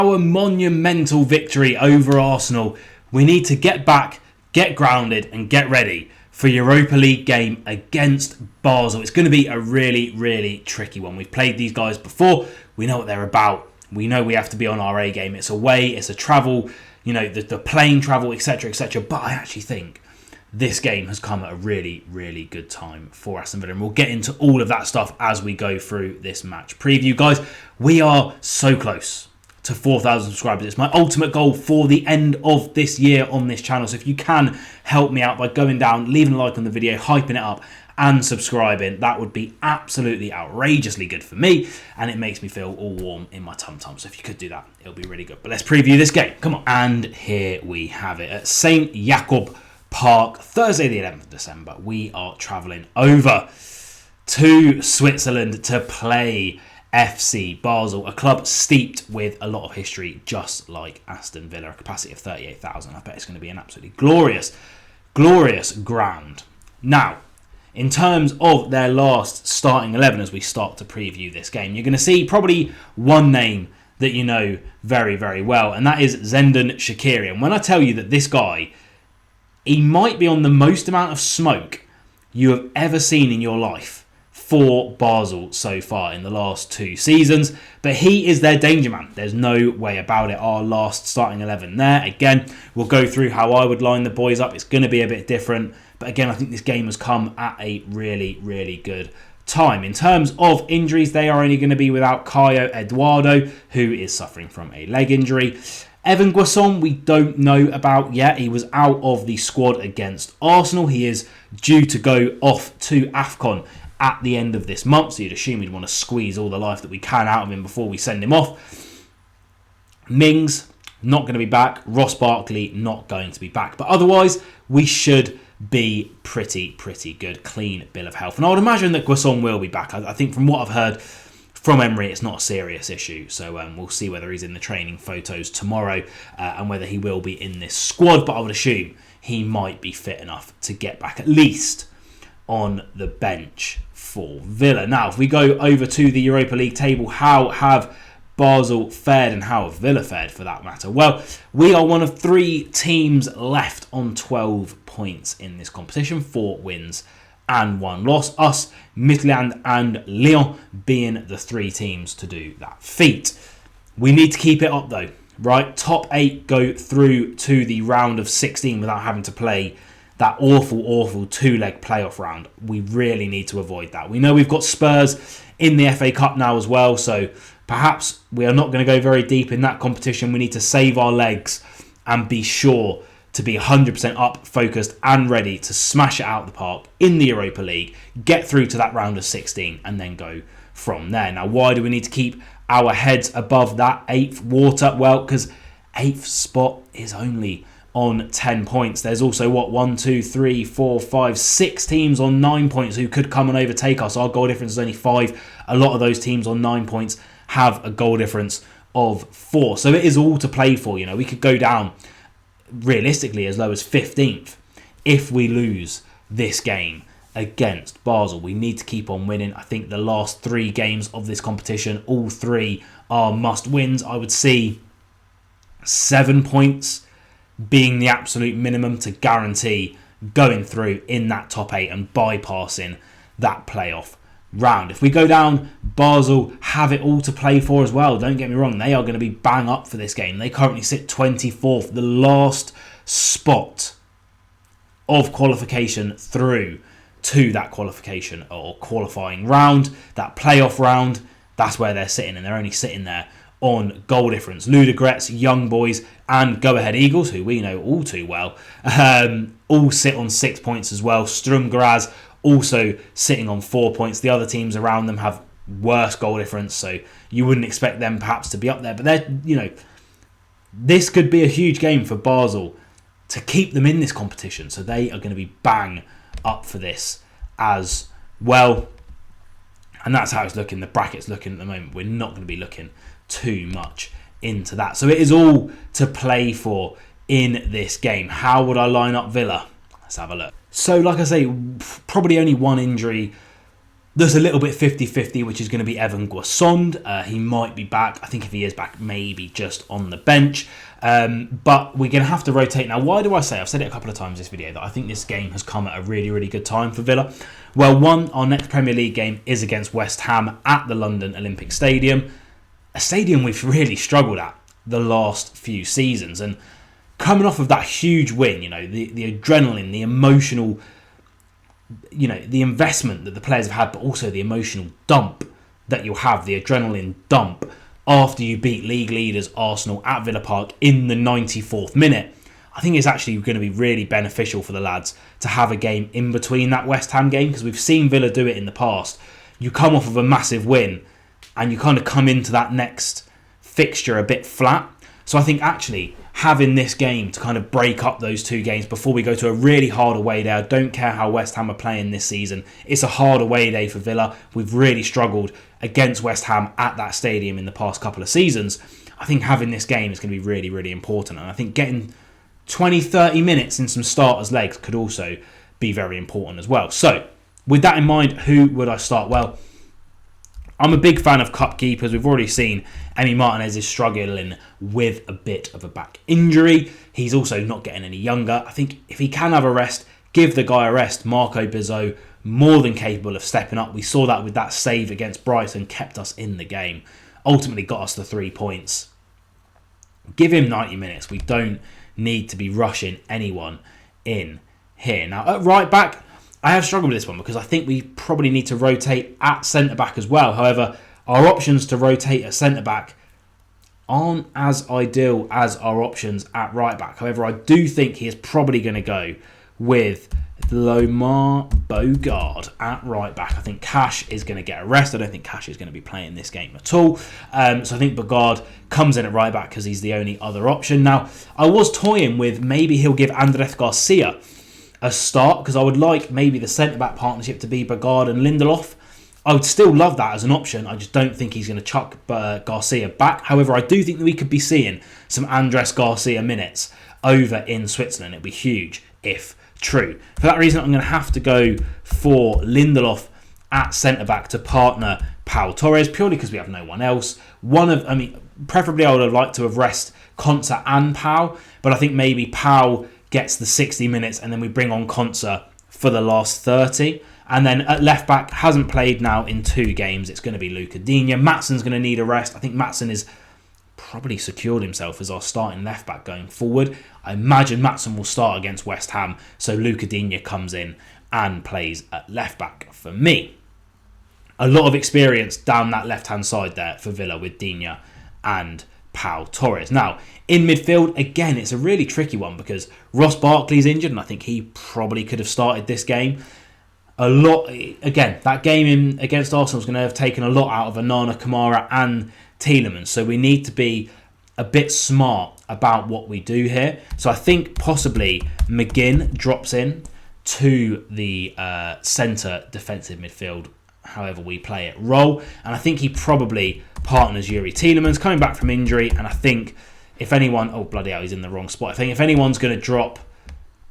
Our monumental victory over Arsenal. We need to get back, get grounded and get ready for Europa League game against Basel. It's going to be a really, really tricky one. We've played these guys before. We know what they're about. We know we have to be on our A game. It's away, it's a travel, you know, the plane travel, etc, etc. But I actually think this game has come at a really, really good time for Aston Villa. And we'll get into all of that stuff as we go through this match preview. Guys, we are so close to 4,000 subscribers. It's my ultimate goal for the end of this year on this channel. So if you can help me out by going down, leaving a like on the video, hyping it up and subscribing, that would be absolutely outrageously good for me. And it makes me feel all warm in my tum-tum. So if you could do that, it'll be really good. But let's preview this game. Come on. And here we have it at St. Jakob Park, Thursday the 11th of December. We are travelling over to Switzerland to play FC Basel, a club steeped with a lot of history, just like Aston Villa, a capacity of 38,000. I bet it's going to be an absolutely glorious, glorious ground. Now, in terms of their last starting 11, as we start to preview this game, you're going to see probably one name that you know very, very well, and that is Xherdan Shaqiri. And when I tell you that this guy, he might be on the most amount of smoke you have ever seen in your life for Basel so far in the last 2 seasons, but he is their danger man. There's no way about it. Our last starting 11 there. Again, we'll go through how I would line the boys up. It's going to be a bit different, but again, I think this game has come at a really, really good time. In terms of injuries, they are only going to be without Caio Eduardo, who is suffering from a leg injury. Evan Guasson, we don't know about yet. He was out of the squad against Arsenal. He is due to go off to AFCON at the end of this month, so you'd assume we'd want to squeeze all the life that we can out of him before we send him off. Mings, not going to be back. Ross Barkley, not going to be back. But otherwise, we should be pretty good. Clean bill of health. And I would imagine that Guasson will be back. I think from what I've heard from Emery, it's not a serious issue. So we'll see whether he's in the training photos tomorrow and whether he will be in this squad. But I would assume he might be fit enough to get back at least on the bench for Villa. Now, if we go over to the Europa League table, how have Basel fared and how have Villa fared for that matter? Well, we are one of 3 teams left on 12 points in this competition, 4 wins and 1 loss. Us, Midtjylland and Lyon being the 3 teams to do that feat. We need to keep it up though, right? Top 8 go through to the round of 16 without having to play that awful 2-leg playoff round. We really need to avoid that. We know we've got Spurs in the FA Cup now as well, so perhaps we are not going to go very deep in that competition. We need to save our legs and be sure to be 100% up, focused and ready to smash it out of the park in the Europa League, get through to that round of 16 and then go from there. Now, why do we need to keep our heads above that 8th water? Well, because 8th spot is only on 10 points. There's also, 6 teams on 9 points who could come and overtake us. Our goal difference is only 5. A lot of those teams on 9 points have a goal difference of 4. So it is all to play for. You know, we could go down realistically as low as 15th if we lose this game against Basel. We need to keep on winning. I think the last 3 games of this competition, all 3 are must wins. I would see 7 points being the absolute minimum to guarantee going through in that top 8 and bypassing that playoff round. If we go down, Basel have it all to play for as well. Don't get me wrong, they are going to be bang up for this game. They currently sit 24th, the last spot of qualification through to that qualification or qualifying round, that playoff round. That's where they're sitting, and they're only sitting there on goal difference. Ludogorets, Young Boys and Go Ahead Eagles, who we know all too well, all sit on 6 points as well. Sturm Graz also sitting on 4 points. The other teams around them have worse goal difference, so you wouldn't expect them perhaps to be up there. But they're, you know, this could be a huge game for Basel to keep them in this competition. So they are going to be bang up for this as well. And that's how it's looking. The bracket's looking at the moment. We're not going to be looking too much into that. So it is all to play for in this game. How would I line up Villa? Let's have a look. So like I say, probably only one injury There's a little bit 50-50, which is going to be Evan Guasond. He might be back. I think if he is back, maybe just on the bench. But we're going to have to rotate. Now, why do I say, I've said it a couple of times in this video, that I think this game has come at a really, really good time for Villa? Well, one, our next Premier League game is against West Ham at the London Olympic Stadium. A stadium we've really struggled at the last few seasons. And coming off of that huge win, you know, the adrenaline, the emotional, you know, the investment that the players have had, but also the emotional dump that you'll have, the adrenaline dump after you beat league leaders Arsenal at Villa Park in the 94th minute. I think it's actually going to be really beneficial for the lads to have a game in between that West Ham game, because we've seen Villa do it in the past. You come off of a massive win and you kind of come into that next fixture a bit flat. So I think actually having this game to kind of break up those two games before we go to a really hard away day. I don't care how West Ham are playing this season. It's a hard away day for Villa. We've really struggled against West Ham at that stadium in the past couple of seasons. I think having this game is going to be really, really important. And I think getting 20, 30 minutes in some starters' legs could also be very important as well. So with that in mind, who would I start? Well, I'm a big fan of cup keepers. We've already seen Emi Martinez is struggling with a bit of a back injury. He's also not getting any younger. I think if he can have a rest, give the guy a rest. Marco Bizot, more than capable of stepping up. We saw that with that save against Brighton, kept us in the game. Ultimately got us the 3 points. Give him 90 minutes. We don't need to be rushing anyone in here. Now, at right back, I have struggled with this one because I think we probably need to rotate at centre-back as well. However, our options to rotate at centre-back aren't as ideal as our options at right-back. However, I do think he is probably going to go with Lomar Bogard at right-back. I think Cash is going to get a rest. I don't think Cash is going to be playing this game at all. So I think Bogard comes in at right-back because he's the only other option. Now, I was toying with maybe he'll give Andrés Garcia a start, because I would like maybe the centre-back partnership to be Bogard and Lindelof. I would still love that as an option. I just don't think he's going to chuck Garcia back. However, I do think that we could be seeing some Andrés Garcia minutes over in Switzerland. It'd be huge if true. For that reason, I'm going to have to go for Lindelof at centre-back to partner Pau Torres, purely because we have no one else. Preferably I would have liked to have rest Konsa and Pau, but I think maybe Pau gets the 60 minutes and then we bring on Konsa for the last 30. And then at left back, hasn't played now in 2 games. It's going to be Luca Digne. Matson's going to need a rest. I think Matson is probably secured himself as our starting left back going forward. I imagine Matson will start against West Ham, so Luca Digne comes in and plays at left back for me. A lot of experience down that left hand side there for Villa with Digne and Pau Torres. Now, in midfield, again, it's a really tricky one because Ross Barkley's injured and I think he probably could have started this game. That game against Arsenal is going to have taken a lot out of Onana, Kamara and Tielemans. So we need to be a bit smart about what we do here. So I think possibly McGinn drops in to the centre defensive midfield, however we play it, role. And I think he probably partners Yuri Tielemans coming back from injury. And I think if anyone... Oh, bloody hell, he's in the wrong spot. I think if anyone's going to drop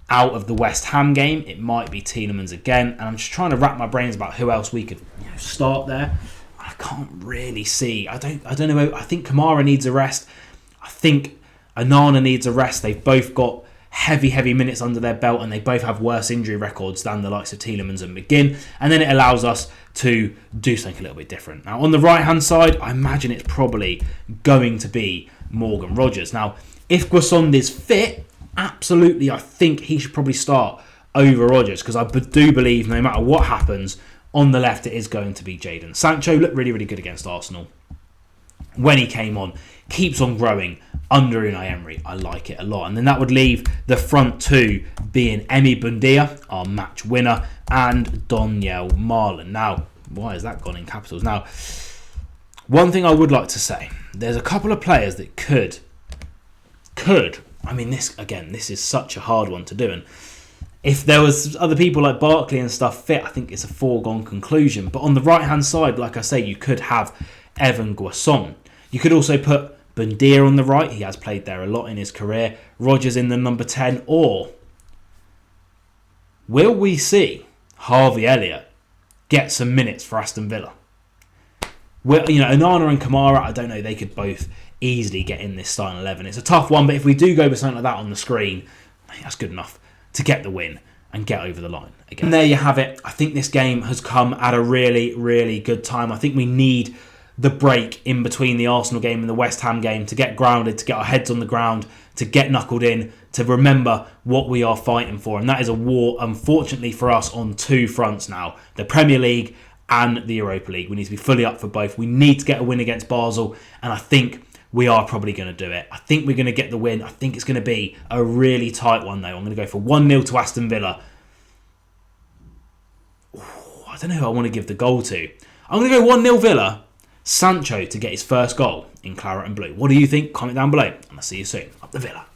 out of the West Ham game, it might be Tielemans again. And I'm just trying to wrap my brains about who else we could start there. I can't really see. I don't know. I think Kamara needs a rest. I think Onana needs a rest. They've both got heavy minutes under their belt and they both have worse injury records than the likes of Tielemans and McGinn. And then it allows us to do something a little bit different. Now, on the right-hand side, I imagine it's probably going to be Morgan Rogers. Now, if Guasond is fit, absolutely, I think he should probably start over Rogers because I do believe no matter what happens, on the left, it is going to be Jadon Sancho. Looked really, really good against Arsenal when he came on. Keeps on growing under Unai Emery. I like it a lot. And then that would leave the front two being Emi Buendia, our match winner, and Donyell Marlon. Now, why has that gone in capitals? Now, one thing I would like to say, there's a couple of players that could. I mean, this is such a hard one to do. And if there was other people like Barkley and stuff fit, I think it's a foregone conclusion. But on the right-hand side, like I say, you could have Evan Guasson. You could also put Buendia on the right. He has played there a lot in his career. Rogers in the number 10. Or will we see Harvey Elliott get some minutes for Aston Villa. Well, you know, Onana and Kamara, I don't know, they could both easily get in this starting 11. It's a tough one, but if we do go with something like that on the screen, I think that's good enough to get the win and get over the line again. And there you have it. I think this game has come at a really, really good time. I think we need the break in between the Arsenal game and the West Ham game to get grounded, to get our heads on the ground, to get knuckled in, to remember what we are fighting for. And that is a war, unfortunately for us, on two fronts now. The Premier League and the Europa League. We need to be fully up for both. We need to get a win against Basel, and I think we are probably going to do it. I think we're going to get the win. I think it's going to be a really tight one, though. I'm going to go for 1-0 to Aston Villa. Ooh, I don't know who I want to give the goal to. I'm going to go 1-0 Villa. Sancho to get his first goal in claret and blue. What do you think? Comment down below, and I'll see you soon. Up the Villa.